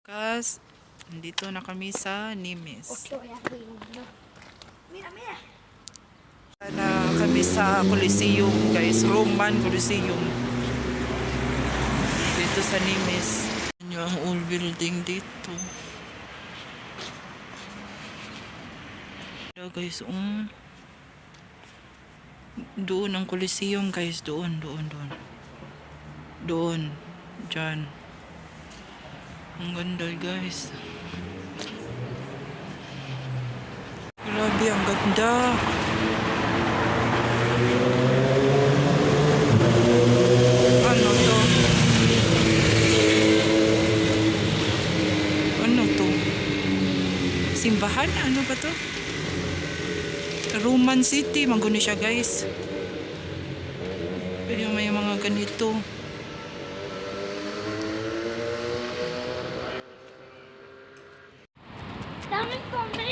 Kas, nandito na kami sa Nimes. Na kami sa Coliseum, guys. Roman Coliseum. Dito sa Nimes. Yan ang old building dito. Guys, doon ang Coliseum, guys. Doon. Diyan. Ang ganda, guys. Grabe, ang ganda. Ano to? Ano to? Simbahan? Ano ba to? Roman City. Maguno siya, guys. Pero may mga ganito.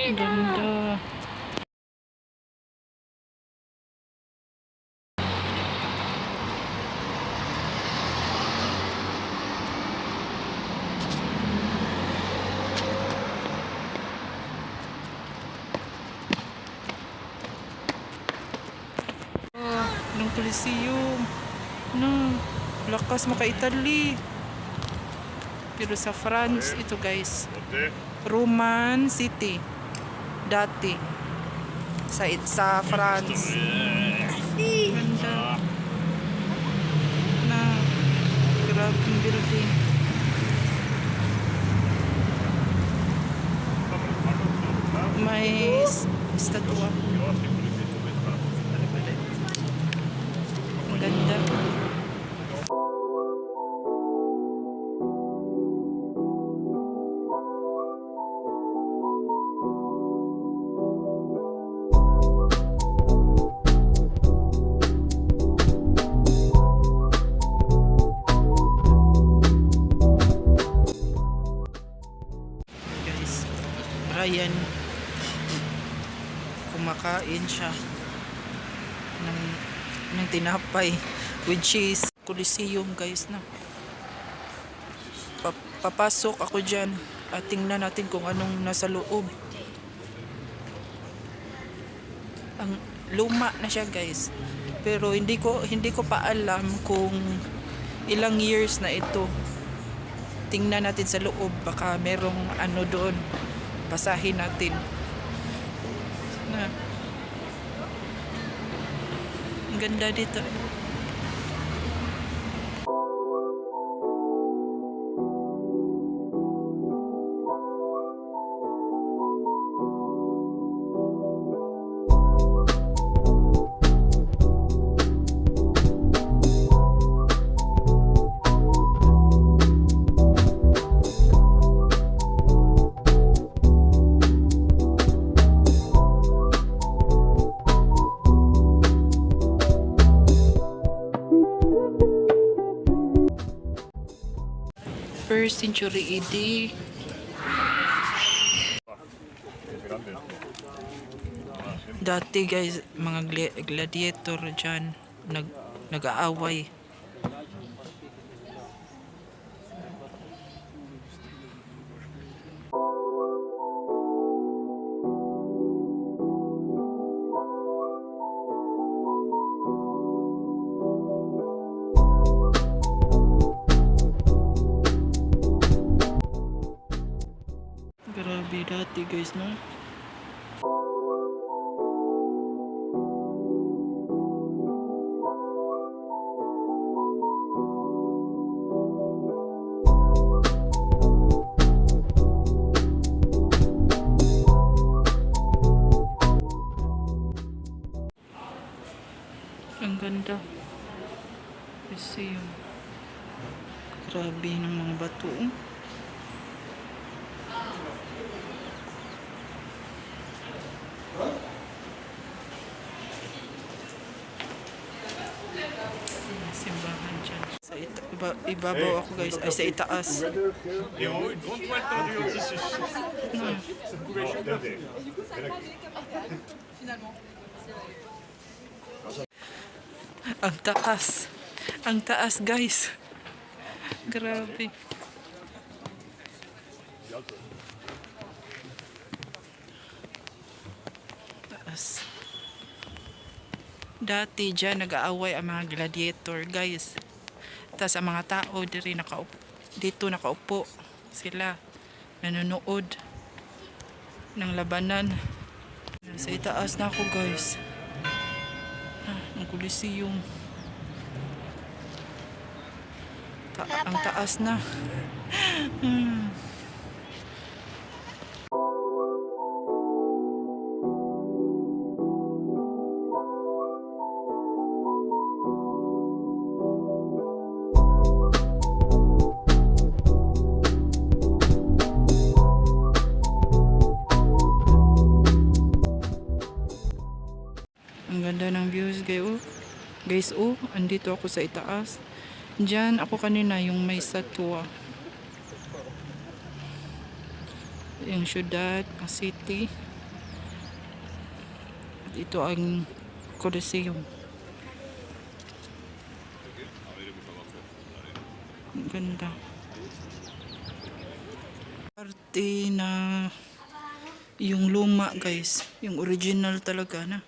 Ganda. Ng Coliseum. No, lakas maka-Italy. Pero sa France, ito guys. Roman City. Dati. Sa France. Ganda. Na, grabing building. May estatwa. Ang ganda. Guys, Ryan, kumakain siya ng tinapay with cheese. Coliseum, guys, na papasok ako dyan at tingnan natin kung anong nasa loob. Ang luma na siya, guys, pero hindi ko pa alam kung ilang years na ito. Tingnan natin sa loob, baka merong ano doon. Basahin natin na ang ganda dito. First century AD. Dati, guys, mga gladiator dyan nag-aaway. Grabe dati, guys, no? Ang ganda. Kasi yung grabe ng mga bato. Simbahan dyan. Sa ibabaw ako, guys. Ay, sa itaas. Ang taas. Ang taas, guys. Grabe. Taas. Dati dyan nag-aaway ang mga gladiator guys. Tapos ang mga tao dito nakaupo sila nanonood ng labanan. Sa itaas na ako guys. Ang Coliseum. Ang taas na. Ang ganda ng views guys. Andito ako sa itaas. Diyan ako kanina yung may satwa. Yung syudad, ang city. At ito ang Coliseum. Ang ganda. Parte na yung luma guys. Yung original talaga na.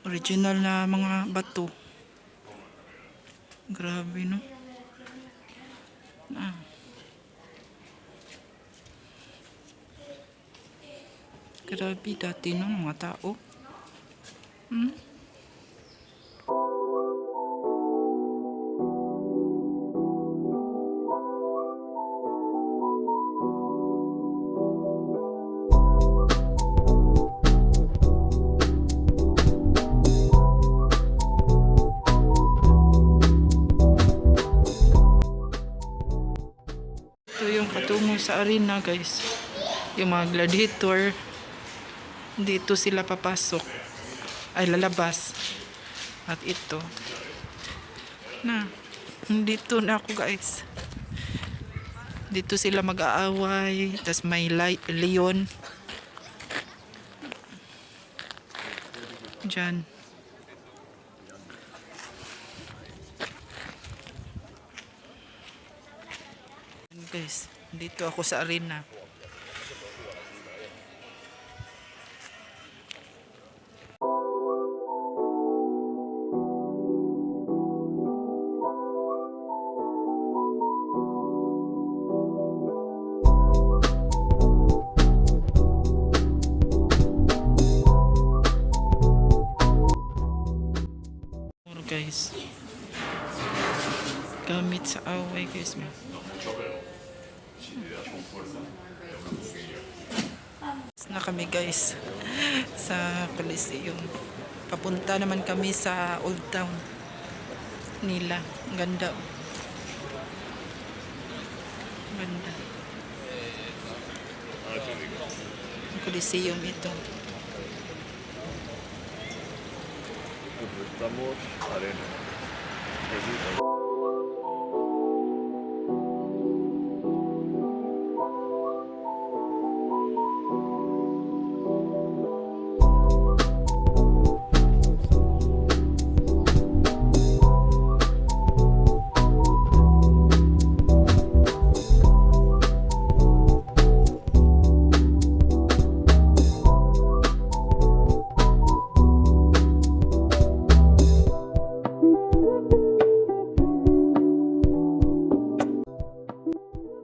Original na mga bato. Grabe no. Grabe dati no mga tao. Ito yung patungo sa arena guys. Yung mga gladiator dito sila papasok ay lalabas. At ito dito na ako guys. Dito sila mag-aaway. Tas may leon dyan. Guys, dito ako sa arena. Guys, gamit sa away guys. Na kami guys sa Coliseum. Papunta naman kami sa Old Town nila. Ang ganda. Ganda. Ang Coliseum ito. Estamos arena.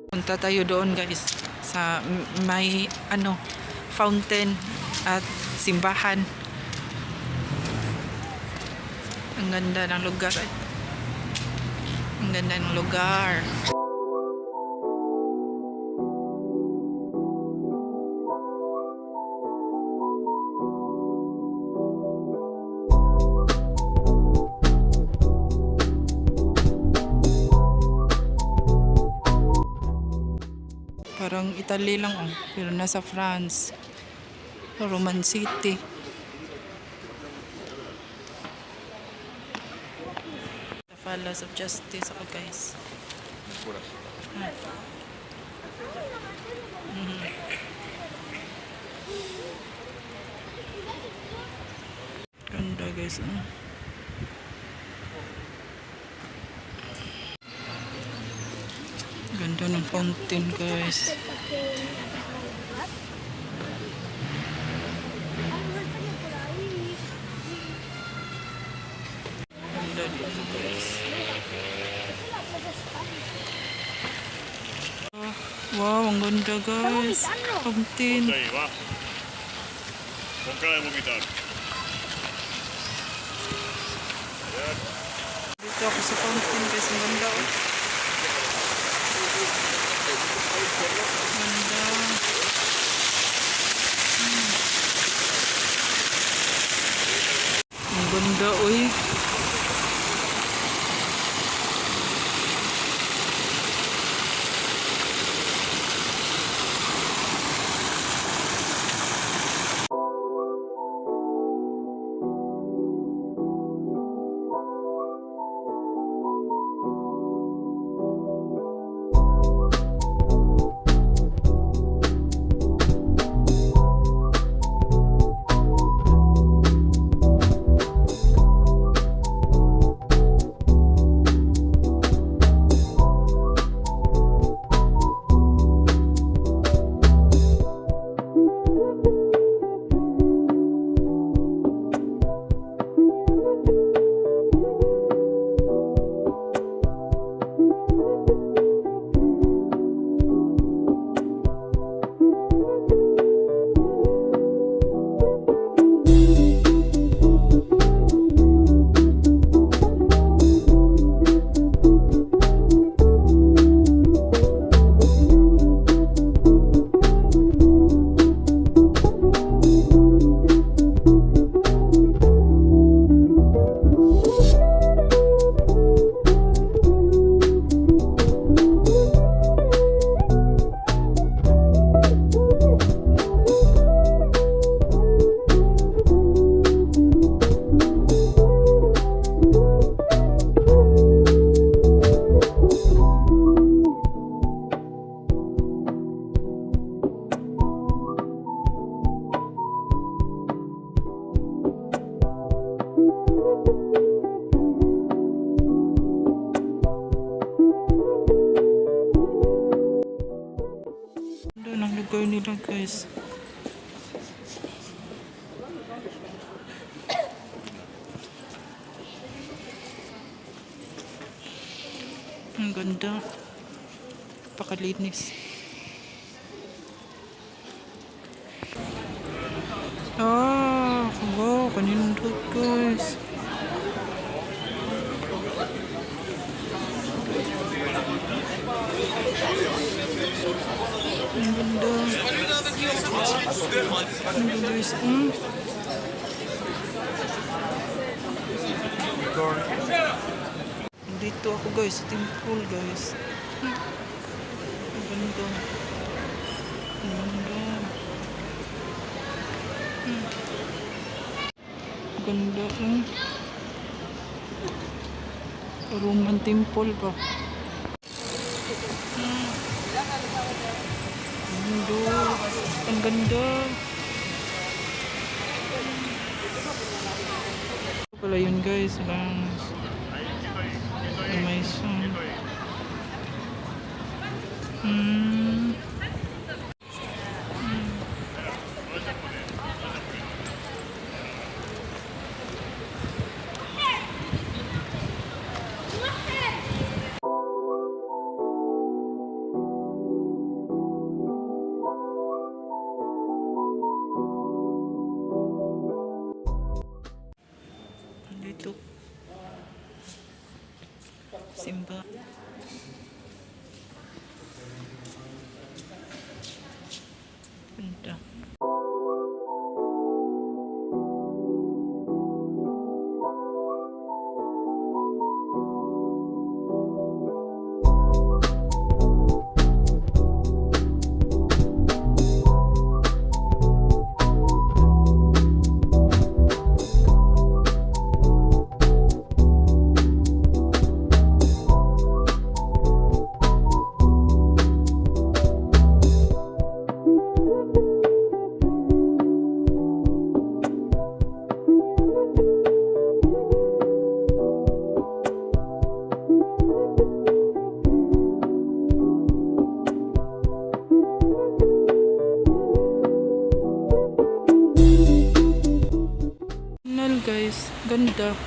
Punta tayo doon guys sa may fountain at simbahan. Ang ganda ng lugar. Ang ganda ng lugar. Parang Italy lang pero nasa France. Roman City. The Palace of Justice ako guys. Ganda guys. Ganda Ganda ng fountain guys. Ganda dito guys. Wow, ang ganda guys. Fountain. いいわ。ここからも見た。 Dito ako sa fountain guys. Ang ganda oh. Ganda. Ang ganda oy. Ganda ng lugar nila guys. Ang ganda. Pakalinis. Wow, kanindot guys. Ang ganda. Ang ganda guys. Dito ako guys, sa temple guys. Ang ganda. Ang ganda. Ang ganda. Roman temple ba? Ang ganda. Pala yun guys, lang may song. Dito simba. Ganda.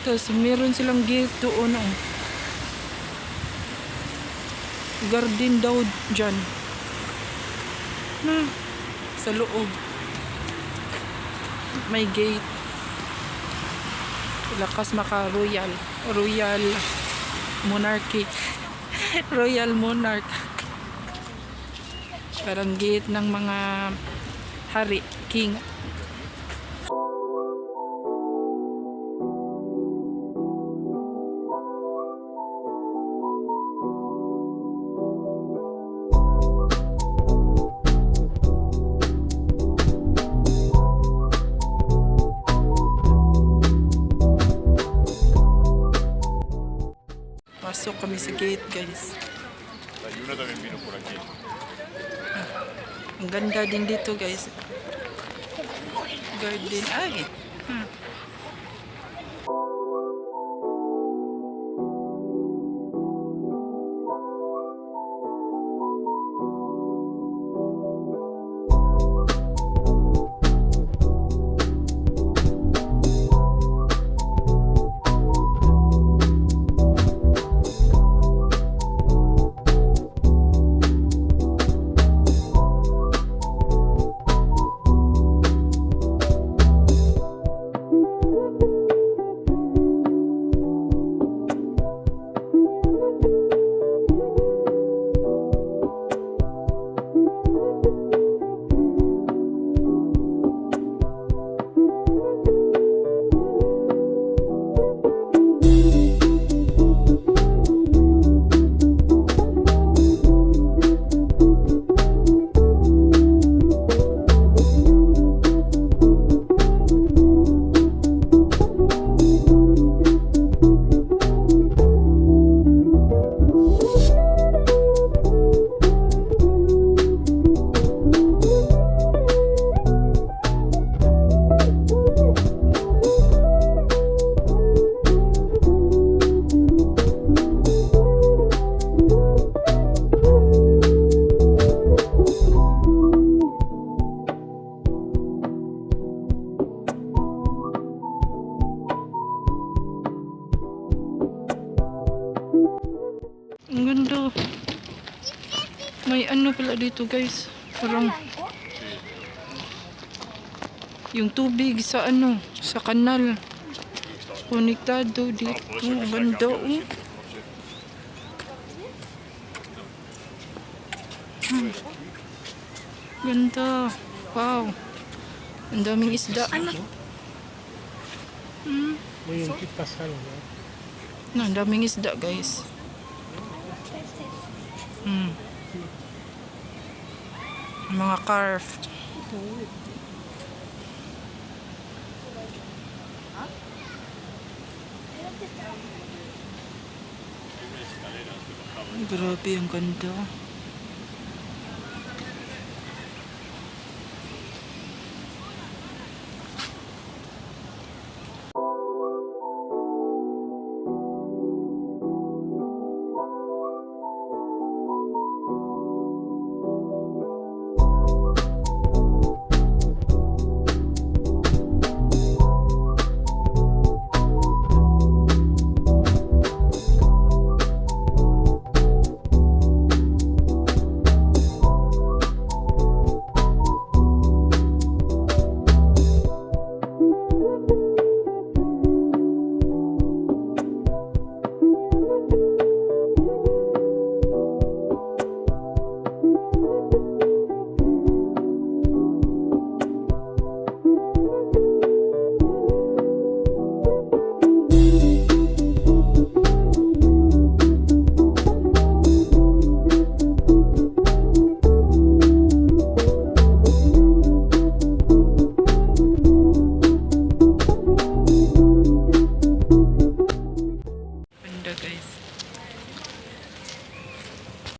Tapos meron silang gate doon. Oh. Garden daw dyan. Na, sa loob. May gate. Lakas maka royal. Royal monarchy. Royal monarch. Parang gate ng mga hari, king. Pasok kami sa gate, guys. La Yuna también vino por aquí. Ang ganda din dito, guys. Garden. Ay. Ang ganda. May ano pala dito, guys. Parang yung tubig sa ano, sa kanal. Konektado dito. Ang ganda, oh. Ganda. Wow. Ang daming isda. Ano? No, ang daming isda, guys. Mga carve. Grabe, ang ganda.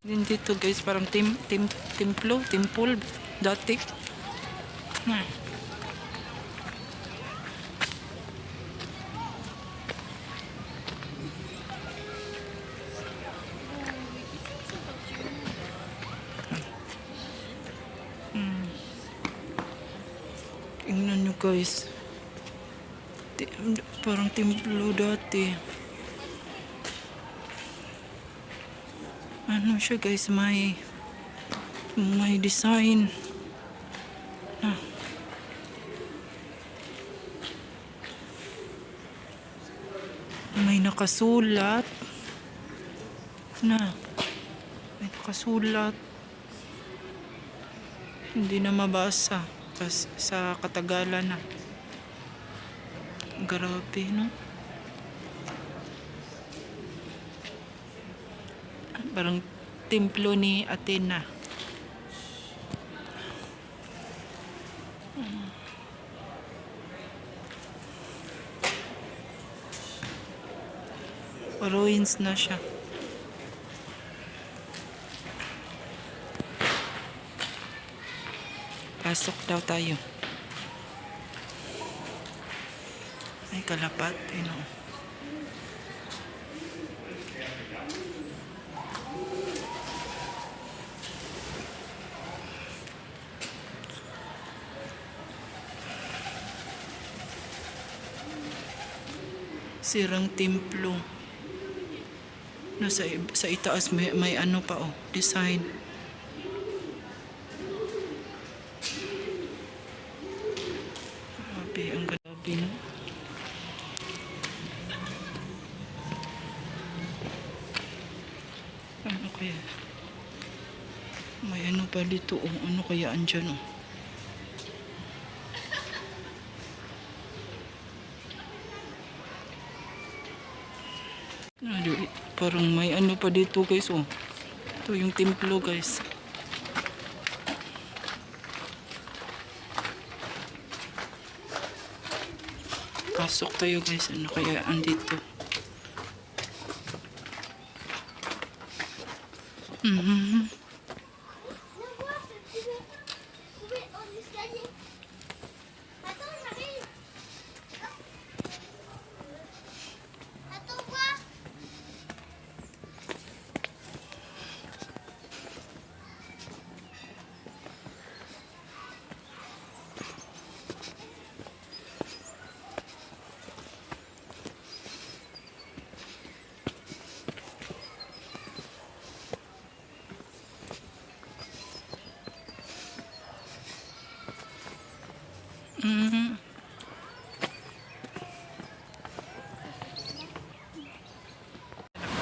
Din dito, guys, parang temple dati. Na. Tingnan nyo, guys. Parang templo dati. Ano siya guys, may design. Ah. May nakasulat na. May nakasulat. Hindi na mabasa. Sa Katagalan na. Grabe, no? Parang templo ni Athena. Ruins na siya. Pasok daw tayo. Ay, kalapat. Ano? Sirang templo. Sa itaas may ano pa oh, design. Grabe, ang grabe no. Ano kaya? May ano pa dito oh, ano kaya andyan oh. Parang may ano pa dito guys oh. Ito yung templo guys. Pasok tayo guys. Ano kaya andito?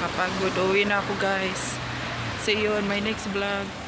Kapagod, uwi na ako guys. See you on my next vlog.